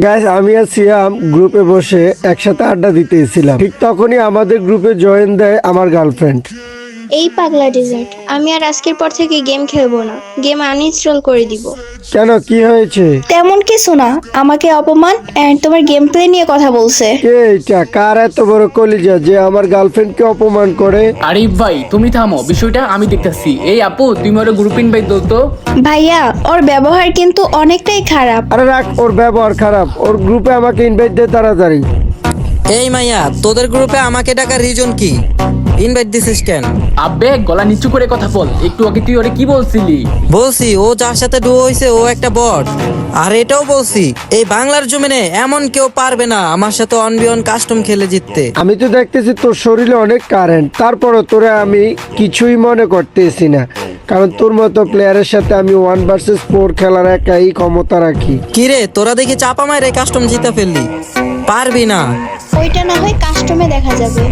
Guys, আমি আর সিয়াম গ্রুপে বসে একসাথে আড্ডা দিতেছিলাম, ঠিক তখনই আমাদের গ্রুপে জয়েন দেয় আমার গার্লফ্রেন্ড। এই পাগলা ডেজার্ট, আমি আর আজকের পর থেকে গেম খেলবো না, গেম আনইনস্টল করে দিব। কেন, কি হয়েছে? তেমন কিছু না, আমাকে অপমান এন্ড তোমার গেম প্লে নিয়ে কথা বলছে। কে এটা? কার এত বড় কলিজা যে আমার গার্লফ্রেন্ডকে অপমান করে? আরিফ ভাই তুমি থামো, বিষয়টা আমি দেখতেছি। এই আপু তুমি ওর গ্রুপ ইনভাইট দাও তো। ভাইয়া, ওর ব্যবহার কিন্তু অনেকটাই খারাপ। আরে রাখ, ওর ব্যবহার খারাপ। ওর গ্রুপে আমাকে ইনভাইট দে তাড়াতাড়ি। এই মাইয়া, তোদের গ্রুপে আমাকে ডাকার রিজন কি? ইনভাইট দিছিস কেন? আব্বে গলা নিচু করে কথা বল, একটু আগে তুই ওরে কি বলছিলি? বলছি ও যার সাথে ডুও হইছে ও একটা বট। আর এটাও বলছি এই বাংলার জমিনে এমন কেউ পারবে না আমার সাথে অন বিয়ন কাস্টম খেলে জিততে। আমি তো দেখতেছি তোর শরীরে অনেক কারেন্ট, তারপরও তোরে আমি কিছুই মনে করতেছি না, কারণ তোর মতো প্লেয়ারের সাথে আমি 1 vs 4 খেলার একাই ক্ষমতা রাখি। কিরে তোরা দেখি চাপা মারে কাস্টম জিতা ফেললি, পারবি না। ওইটা না হয় কাস্টমে দেখা যাবে।